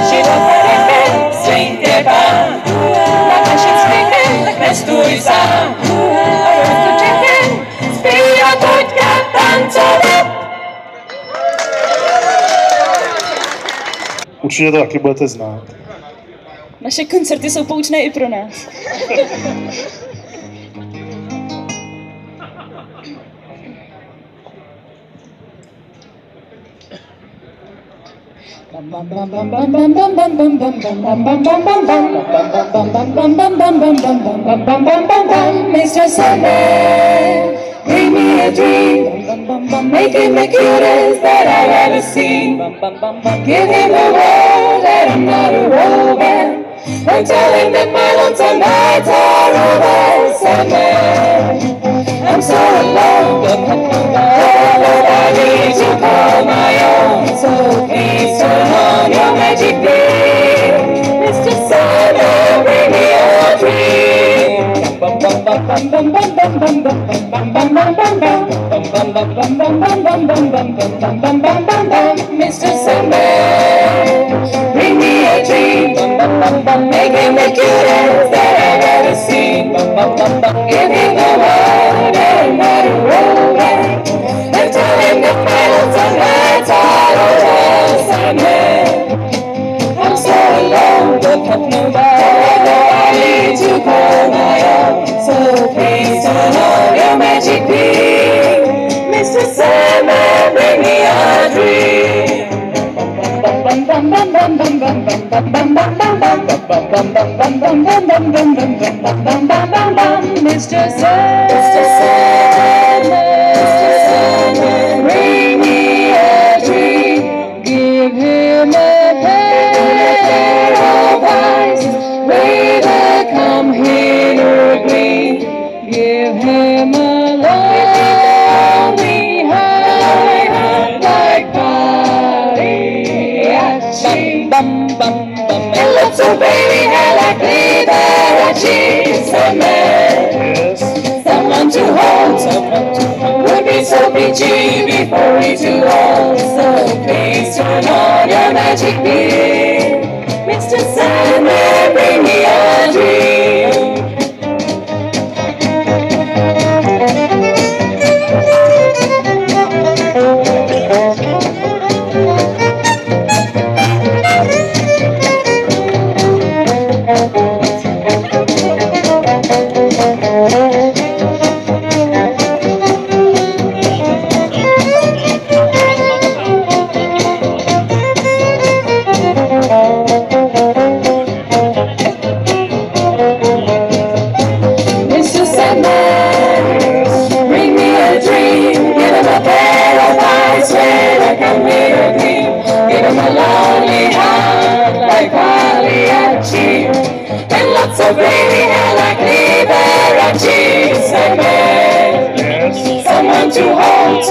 Život je světě pán, nad naším směchem tak nestůj sám. A rozto Čechem zpívat, pojďka tancovat. Určitě to taky budete znát. Naše koncerty jsou poučné i pro nás. Mr. Sandman, bring me a dream, make him the cutest that I've ever seen. Give him the world that I'm not a robot, and tell him that my lonesome nights are over. Sandman, I'm so alone, nobody to call my own. So please turn on your magic beam, Mr. Sandman, bring me a dream. Mr. Sandman, bring me a dream, make him the cutest that I've ever seen. Give him the world and not a romance, and tell him the final nights are over. Sandman, I'm so alone, don't have nobody to call my own. So please turn on your magic beam, Mr. Sandman, bring me a dream. Mr. Sandman, bring me a dream. Give him a pair of eyes, rather come here green. Give him a lonely heart like Pagliacci. And look so baby hair like Liberace. Sandman, someone to hold, would be so peachy before we too old. So please turn on your magic beam, Mr. Sandman, bring me a dream. So baby hair like Liberace. Sandman, someone to hold,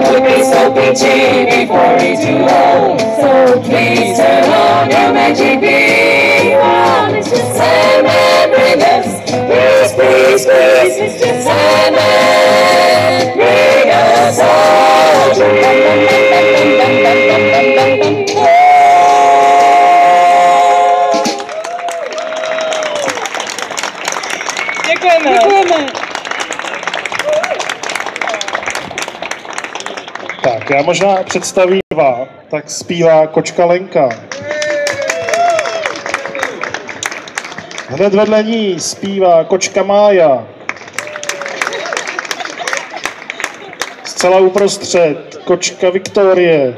would be so peachy before he's too old. So please turn on your magic beam, oh, Mr. Sandman, bring us, please, Mr. Sandman, bring us all a dream. Děkujeme. Tak, já možná představím dva, tak zpívá kočka Lenka. Hned vedle ní zpívá kočka Mája. Zcela uprostřed kočka Viktorie.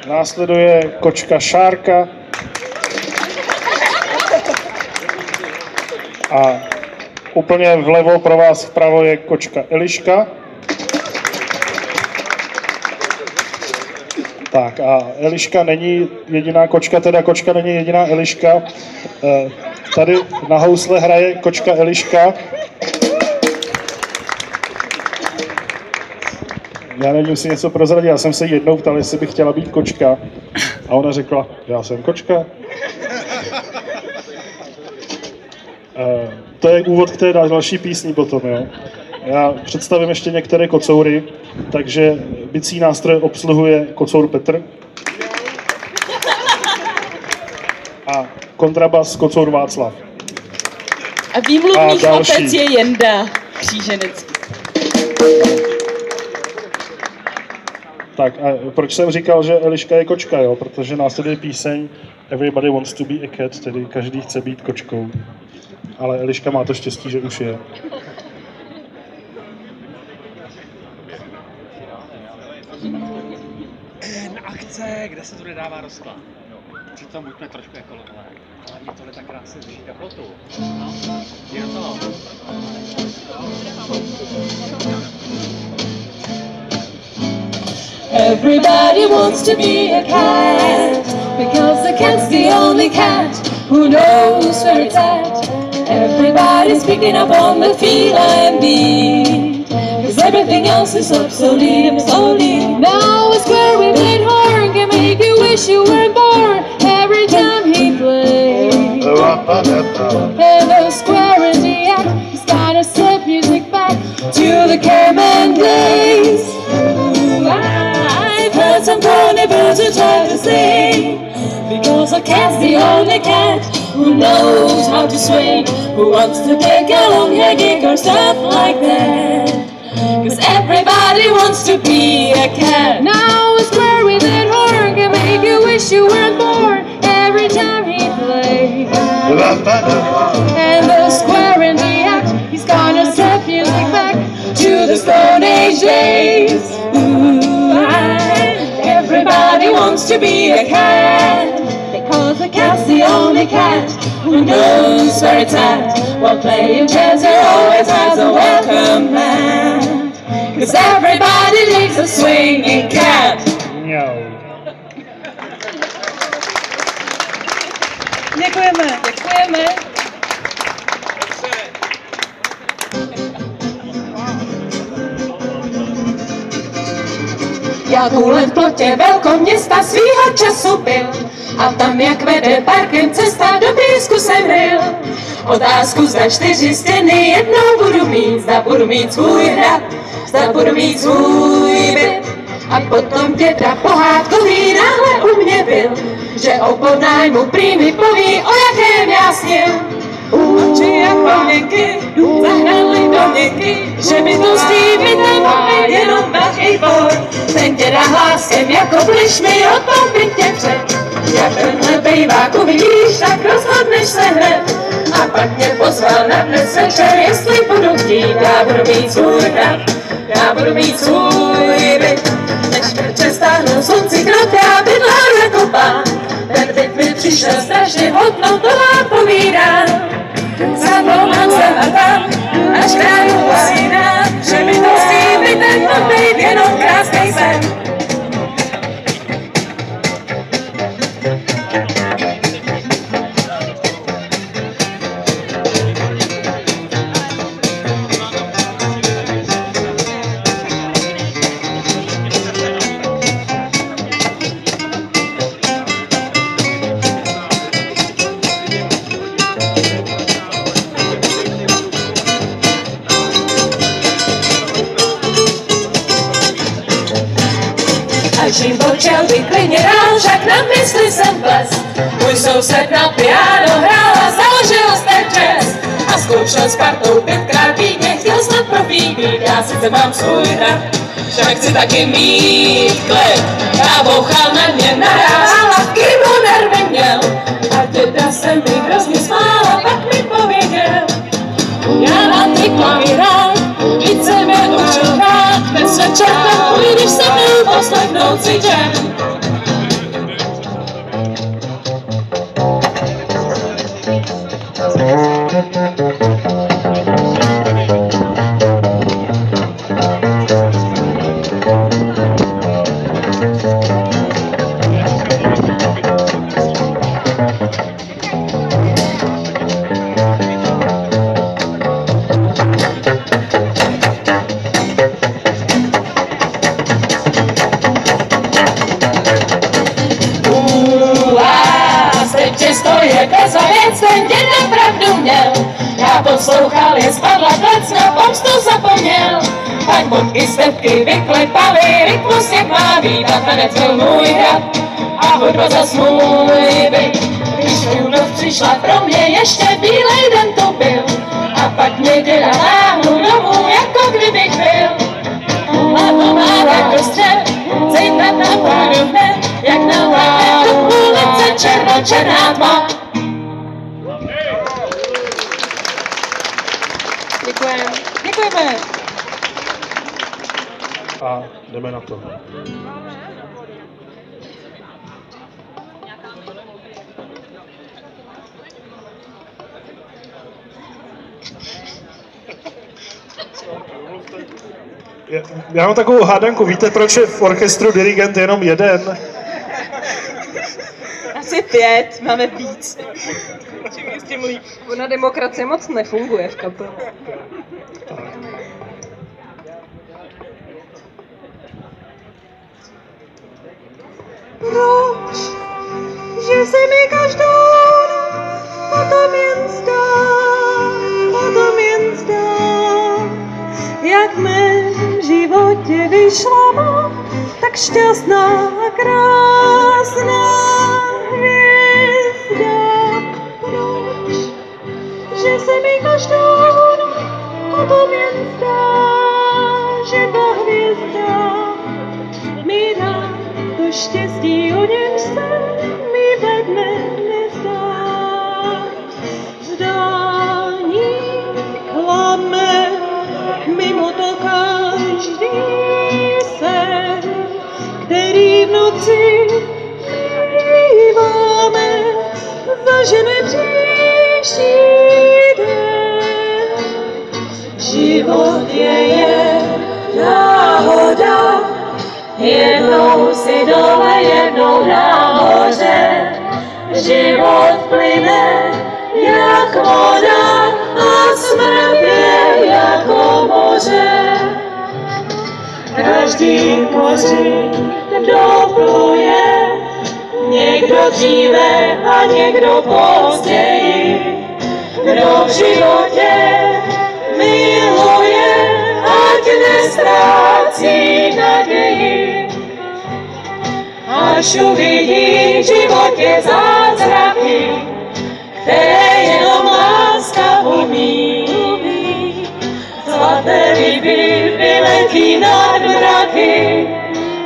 Následuje kočka Šárka. A úplně vlevo pro vás vpravo je kočka Eliška. Tak a Eliška není jediná kočka, teda kočka není jediná Eliška. Tady na housle hraje kočka Eliška. Já nevím, si něco prozradit, já jsem se jednou ptal, jestli bych chtěla být kočka. A ona řekla, já jsem kočka. To je úvod k té další písni potom, jo. Já představím ještě některé kocoury, takže bicí nástroje obsluhuje kocour Petr. A kontrabas kocour Václav. A výmluvný A další. chlapec je Jenda Kříženecký. Tak a proč jsem říkal, že Eliška je kočka, jo? Protože následuje píseň Everybody wants to be a cat, tedy každý chce být kočkou. Ale Eliška má to štěstí, že už je. Akce, kde se to nedává rozklad. Přitom buďme trošku ekologové. Hlavně tohle tak krásně řeší teplotu. No, je to. Everybody wants to be a cat, because the cat's the only cat who knows where it's at. Everybody's picking up on the feline beat, because everything else is obsolete, obsolete. Now a square with a horn can make you wish you were born every time he plays. And the square in the act, he's gotta slip music back to the caveman days. I've heard some pony birds who try to sing, because a cat's the only cat who knows how to swing, who wants to take a long hair gig or stuff like that. Cause everybody wants to be a cat. Now a square with that horn can make you wish you weren't born every time he plays. And the square in the act, he's gonna set music back to the Stone Age days. Everybody wants to be a cat, because the cat's the only cat who knows where it's at. While playing chess, he always has a welcome mat, cause everybody needs a swinging cat. Děkujeme, děkujeme. Já tuhle v plotě velkoměsta svýho času byl, a tam jak vede parkem cesta do písku jsem ryl. Otázku zda 4 stěny jednou budu mít, zda budu mít svůj hrad, zda budu mít svůj byt. A potom děda pohádkový náhle u mě byl, že o podnájmu prý mi poví, o jakém já snil. Oči jak paměnky, zahnali do měnky, že by to s tím bytem byl jenom velký bor. Ten děda hlásem jako bliž mi o tom bytě před. Jak tenhle bejváku vidíš, tak rozhodneš se hned. A pak mě pozval na dnes večer, jestli budu chtít, já budu mít svůj hrad, já budu mít svůj byt. Než přestáhnu slunci krok, já bydlám jako pán. Ten byt mi přišel strašně hodno, to vám povídám. Zapomám se a tam, až kránu a jiná, že by to s tím bytem mohl být jenom krásný sen. Až jim počel bych klidně dál, však na mysli jsem ples. Můj soused na piano hrál a založil jste jazz. A zkoušel s partou 5krát být, chtěl snad profík být. Já sice mám svůj hrad, však chci taky mít klid. Já bouchal na mě nahrál a v kýbu nervy měl. A děda se mi hrozně smál a pak mi pověděl: já na ty klavíra, víc jsem je učil hrát. Dnes večer tam půjdeš se mnou poslechnout si jam. Ten děda pravdu měl, já poslouchal, je spadla klec, na pomstu zapomněl. buď i stepky vyklepaly, rytmus jak má být a tanec byl můj hrad a hudba zas můj byt. Když noc přišla pro mě, ještě bílej den to byl a pak neděla táhnu domů, jako kdybych byl. A to má jako střed, zítra tam půjdu hned, jak na vládě do ulice černočerná tma. Děkujeme. Děkujeme. A jdeme na to. Já mám takovou hádanku. Víte, proč je v orchestru dirigent jenom jeden? Asi 5, máme víc. Čím víc, tím líp. Ona demokracie moc nefunguje v kapele. Proč, že se mi každou potom jen zdá, jak v mém životě vyšla má tak šťastná a krásná hvězda. Proč, že se mi každou potom jen zdá, že ta hvězda mi dá to štěstí, o němž se mi ve dne nezdá. Zdání klame, mimo to každý sen, který v noci míváme, zažene příští den. Život je náhoda, jednou si dole, jednou nahoře. Život plyne jak voda a smrt je jako moře. Každý koří dopluje, někdo dříve a někdo později. Kdo v životě miluje, ať neztrácí naději. Až uvidí v životě zázraky, které jenom láska umí. Zlaté ryby vyletí nad mraky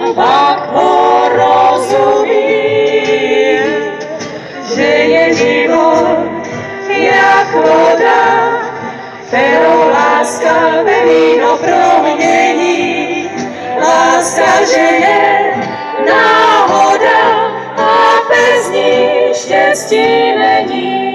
a pak porozumí, že je život jak voda, kterou láska ve víno promění. Láska, že je náhoda a bez ní štěstí není.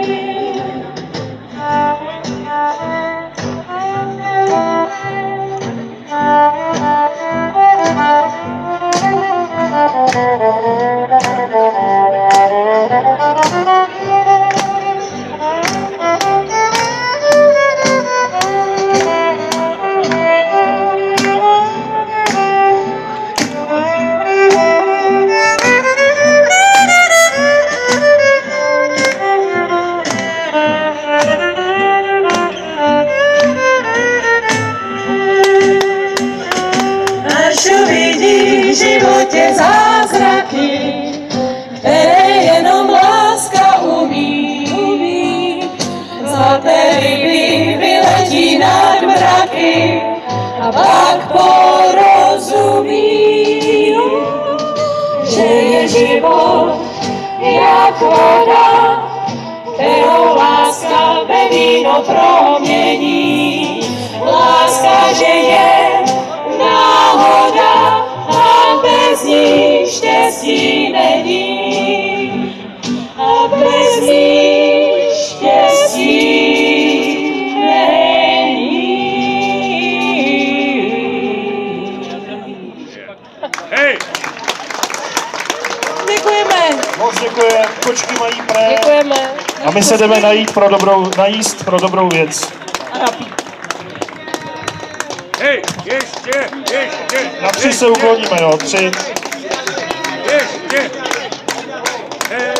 Zázraky, které jenom láska umí. Zlaté ryby vyletí nad mraky a pak porozumí, že je život jak voda, kterou láska ve víno promění. Láska, že je náhoda a bez ní štěstí není. A bez ní štěstí není. Hej! Děkujeme. Moc děkujeme, kočky mají pré. Děkujeme. A my se jdeme najíst pro dobrou věc. Hej, ještě. Na 3 se ukloníme, jo, 3. Ještě. Hej.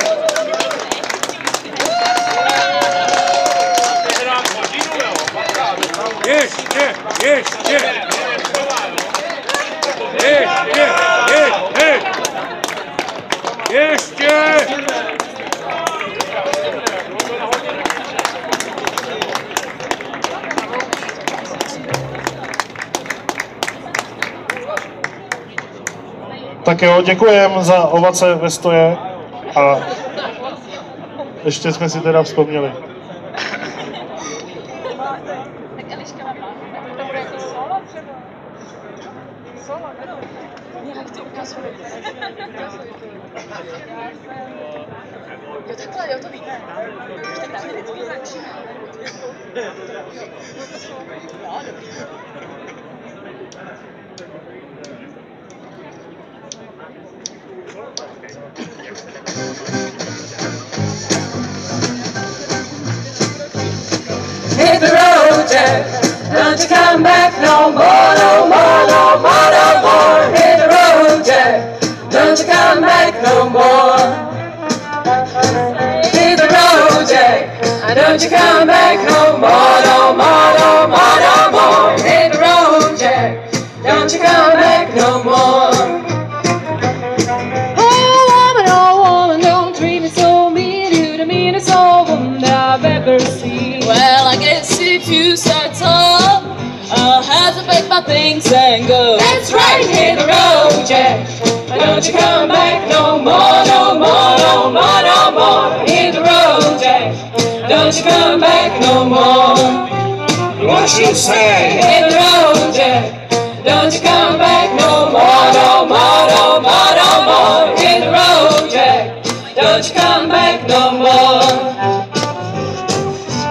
Ještě. Tak jo, děkujem za ovace ve stoje a ještě jsme si teda vzpomněli. Jo, takhle, jo, to víme. Tam vždycky začíná. Hit the road, Jack. Don't you come back no more, no more, no more, no more. Hit the road, Jack. Don't you come back no more. Hit the road, Jack. Don't you come back no more, no more, no more, no more. Hit the road, Jack. Don't you come back no more. Oh, woman, don't treat me so mean. You're the meanest old woman that I've ever seen. Well, I guess if you start tall, I'll have to pack my things and go. That's right, hit the road, Jack. Don't you come back no more, no more, no more, no more. Hit the road, Jack. Don't you come back no more. What you say? Hit the road, Jack. Don't you come back no more, no more, no more, no more. Hit the road, Jack. Don't you come back no more.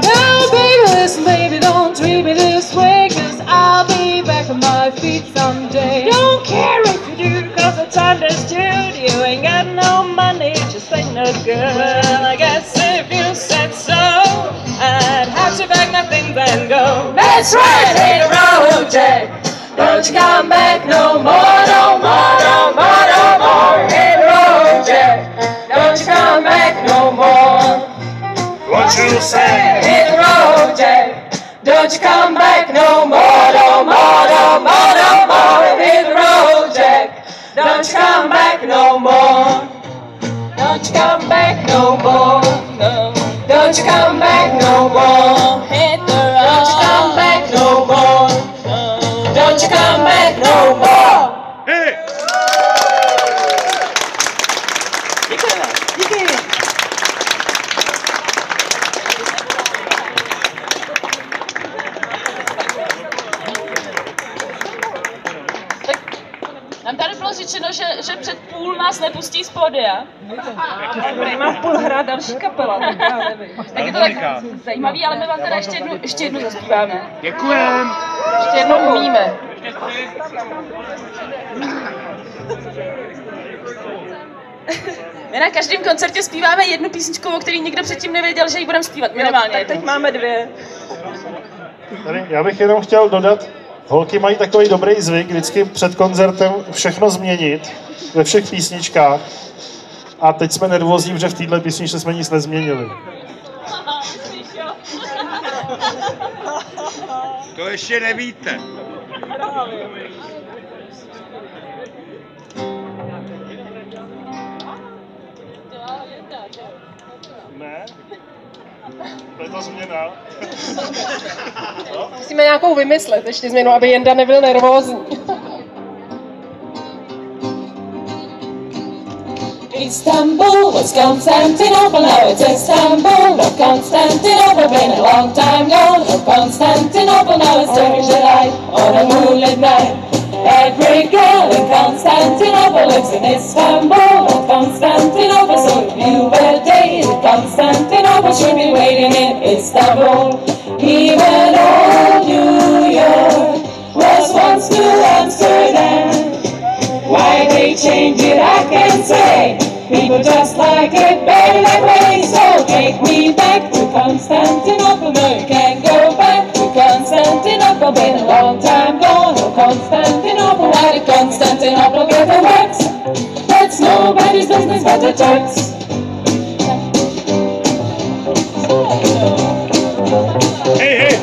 Oh, baby, listen, baby, don't treat me this way, 'cause I'll be back on my feet someday. Don't care if you do, 'cause it's understood. You ain't got no money, just ain't no good. Well, I guess if you said so, I'd have to pack my things and go. That's right, hit the road, Jack. Don't you come back no more, no more, no more, no more. Hit the road, Jack. Don't you come back no more. What you say? Hit the road, Jack. Don't you come back no more, no more, no more, no more. Hit the road, Jack. Don't you come back no more. Don't you come back no more. No. Don't you come back no more. Hit the road. Don't you come back no more. Don't you come back no more. Hej! Nám tady bylo řečeno, že před půl nás nepustí z pódia. Má v půl hrát další kapela, tak já nevím. Tak je to tak zajímavý, ale my vám teda ještě jednu zaspíváme. Děkujem! Ještě jednou umíme. My na každém koncertě zpíváme jednu písničku, o který nikdo předtím nevěděl, že ji budeme zpívat. Minimálně Tak jednu. teď máme dvě. Tady, já bych jenom chtěl dodat, holky mají takový dobrý zvyk vždycky před koncertem všechno změnit ve všech písničkách. A teď jsme nervózní, protože v této písničce jsme nic nezměnili. To ještě nevíte. Ne? To je ta změna. Musíme nějakou vymyslet, ještě změnu, aby Jenda nebyl nervózní. Istanbul was Constantinople, now it's Istanbul. No Constantinople, been a long time gone. No Constantinople, now it's Turkish delight on a moonlit night. Every girl in Constantinople lives in Istanbul. No Constantinople, so if you were dating Constantinople, should be waiting in Istanbul. Even old New York was once New Amsterdam. Why they change it, I can't say. People just like it better that way. So take me back to Constantinople. No, you can't go back to Constantinople. Been a long time gone. No Constantinople. Why did Constantinople get the works? That's nobody's business but the Turks. Hej, hej!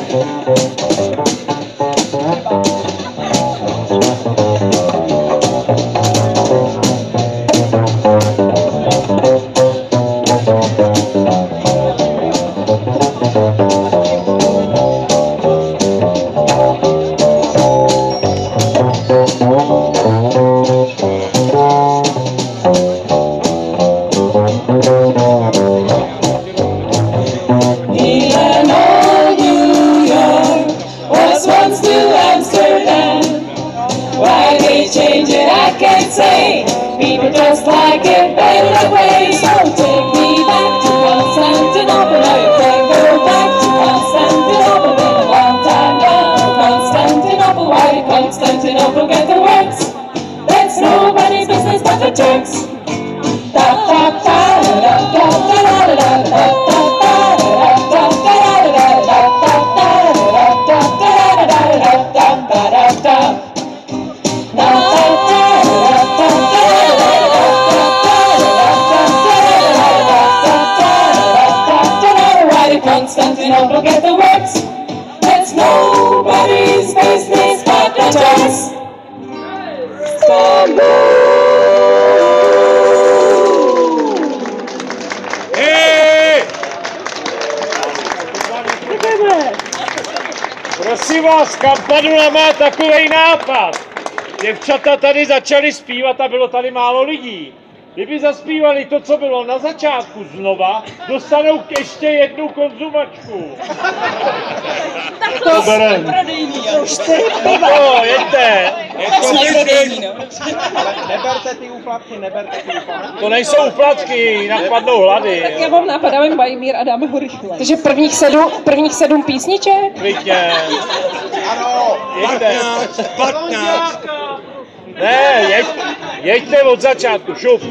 insane. People just like it better way. So take me back to Constantinople. Now you can go back to Constantinople. Been a long time gone. Constantinople, why did Constantinople get the works? That's nobody's business but the Turks. Da da da da da da da da da Constantinople get the works. That's nobody's business but the Turks. Hej! Prosím vás, Kampanula má takovej nápad. Děvčata tady začaly zpívat a bylo tady málo lidí. Kdyby zaspívali to, co bylo na začátku znova, dostanou ještě jednu konzumačku. Tak to berem. prodejní, jo. No, jeďte. Neberte ty úplatky, neberte ty úplatky. To nejsou úplatky, jinak padnou hlady. Já mám nápad, dáme Bajmír a dáme ho rychle. Takže prvních sedm písniček? Klidně. Ano, Jeďte. 15. Ne, jeďte od začátku, šup.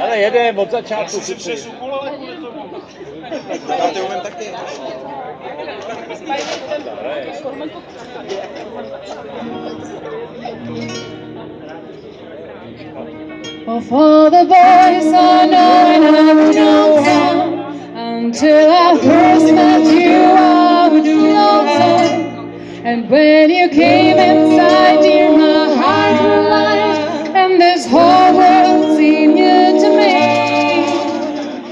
Ale jedem od začátku. Já ty umím taky. Of all the boys I know in downtown, until I first met you, I would do no time. And when you came inside, dear, my heart realized, and this whole world seemed new to me.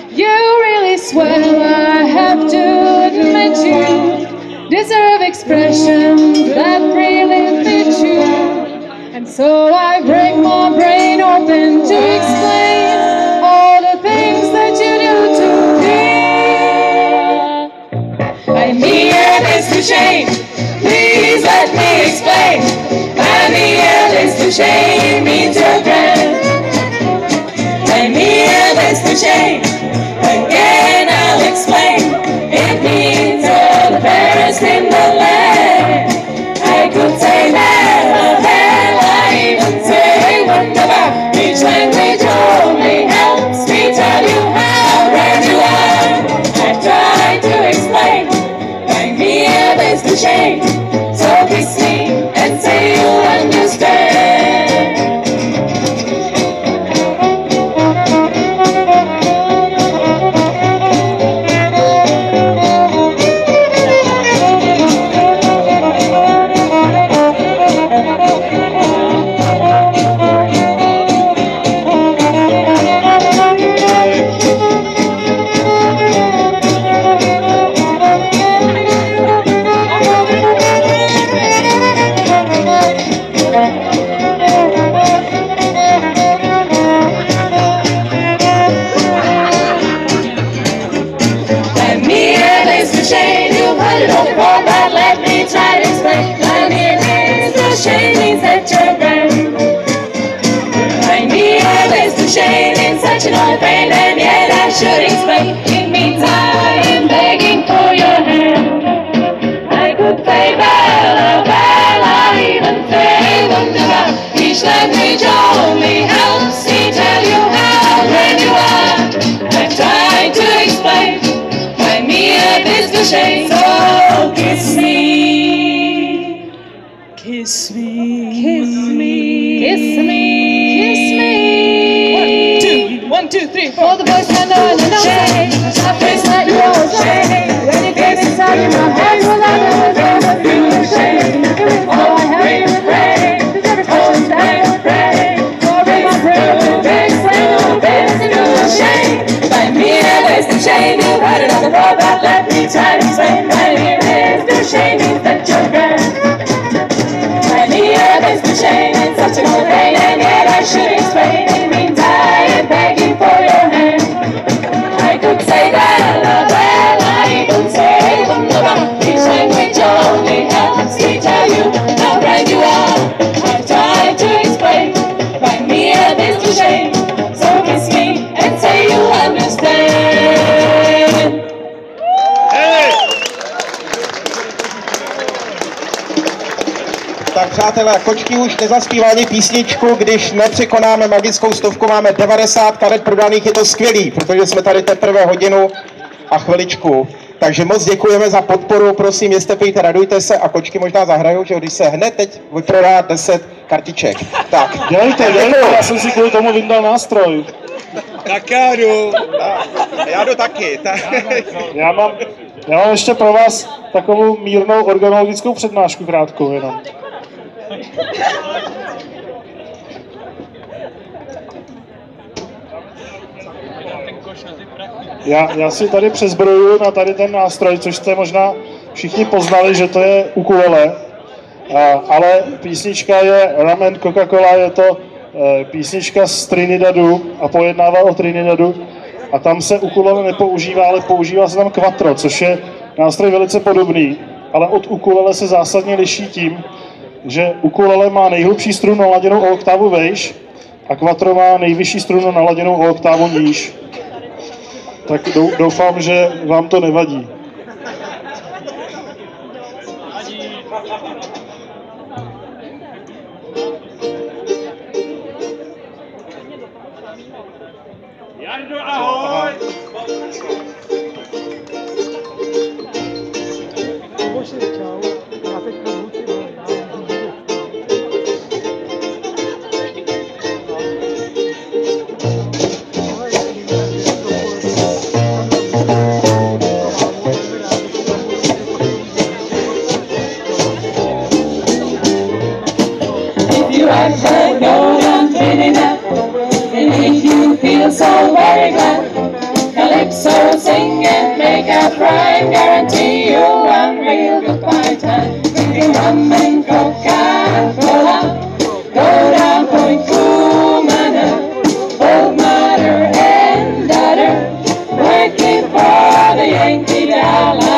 You really swell, I have to admit you deserve expressions that really fit you. And so I break my brain open to explain all the things that you do to me. I'm here, Mr. Shane, please let me explain. I'm here, Mr. Shane, means your friend. I'm here, Mr. Shane, again I'll explain. It means all the fairest in the land. I could say that, each language only helps me tell you how rare you are. I tried to explain, I'm here, Mr. Shane, so kiss me and say you understand. Should explain, it means I am begging for your hand. I could say Bella, Bella, even say Wunderbar. Each language only helps me tell you how grand you are. I've tried to explain, I'm here, Mr. Shane, so kiss me. Kiss me. Kiss me. Kiss me. Kiss me. 1, 2, 3, 4. All the boys I know, I face like yours. When you came inside in my head, well, I never ever feel ashamed. Oh, I have to pray, cause every person's that pray. So in my brain, big swing, no bends into a shame. Find me a waste of shame, you heard it on the floor, but let me try to explain. My name is the shame, means that you're grand. Find me a waste of shame, it's such an old pain, and yet I should explain. It means I am begging for your hand. I could say that, well, I Tak přátelé, Kočky už nezaspívá ani písničku, když nepřekonáme magickou stovku, máme 90 karet prodaných, je to skvělý, protože jsme tady teprve hodinu a chviličku. Takže moc děkujeme za podporu, prosím, jeste pejte, radujte se a Kočky možná zahrajou, že když se hned teď vyprodá 10 kartiček. Tak. Dělejte, já jsem si kvůli tomu vyndal nástroj. Tak já jdu. Já jdu taky. Já mám ještě pro vás takovou mírnou organologickou přednášku krátkou jenom. Já si tady přezbrojuju na tady ten nástroj, což jste možná všichni poznali, že to je ukulele, ale písnička je Rum & Coca-Cola, je to písnička z Trinidadu a pojednává o Trinidadu a tam se ukulele nepoužívá, ale používá se tam quattro, což je nástroj velice podobný, ale od ukulele se zásadně liší tím, že ukulele má nejhlubší strunu naladěnou o oktávu vejš a quattro má nejvyšší strunu naladěnou o oktávu níž. Tak doufám, že vám to nevadí. Jardo, ahoj! So very glad, calypso sing and make a prime, guarantee you one real goodbye time. Drinking rum and Coca-Cola, go down Point Kumana, old mother and daughter, working for the Yankee dollar.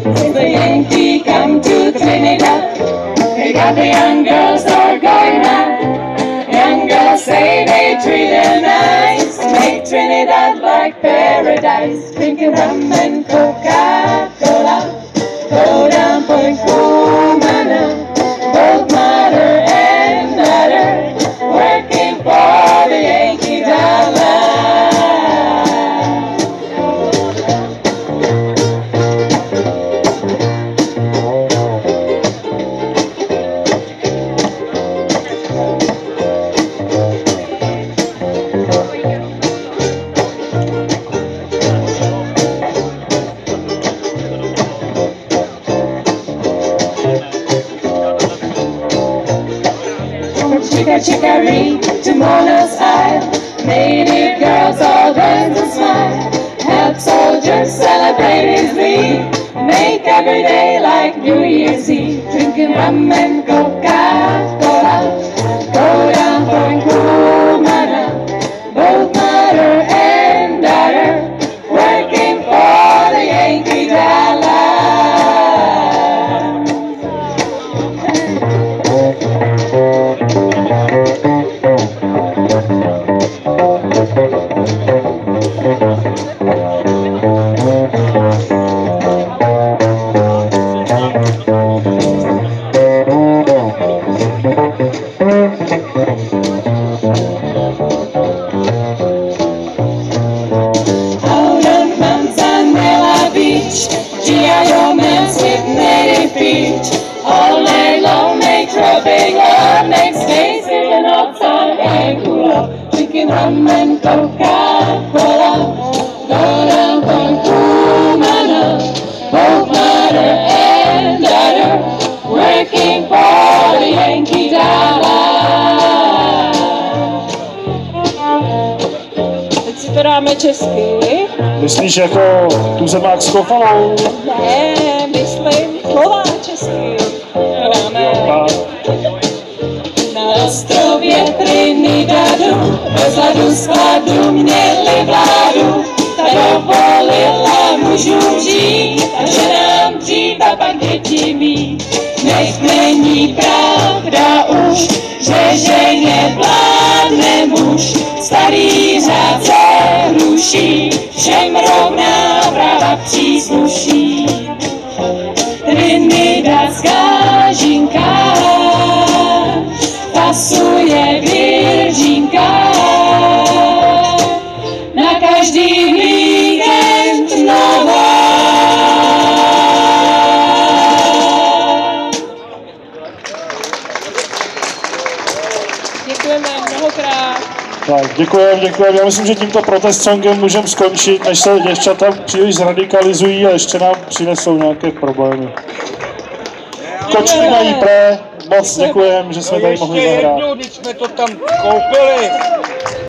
Since the Yankee come to Trinidad, they got the young girls are going mad. Say they treat her nice, make Trinidad like paradise. Drinking rum and Coca-Cola, go down Point Kumana, both mother and daughter, working for the Yankee dollar. Chicory to Mona's Isle, native girls all dance and smile, help soldiers celebrate his leave, make every day like New Year's Eve, drinking rum and Coca-Cola, go down Point Kumana, both mother and daughter, working for the Yankee dollar. Rum and Coca-Cola, go down Point Kumana, both mother and daughter, working for the Yankee dollar. Teď si to dáme česky. Myslíš jako tu zemáckou falou? Ne, myslím slova česky. To dáme. Na ostrově Trinidadu, bez hladu skladu měli vládu, ta dovolila mužům žít, a ženám dřít a pak děti mít. Nech není pravda už, že ženě vládne muž, starý řád se ruší, všem rovná práva přísluší. Trinidadská Děkujeme mnohokrát. Tak, děkujeme. Já myslím, že tímto protest songem můžeme skončit, než se děvčata příliš zradikalizují a ještě nám přinesou nějaké problémy. Kočky mají moc děkujeme, že jsme tady mohli zahrát. Ještě jednou, když jsme to tam koupili.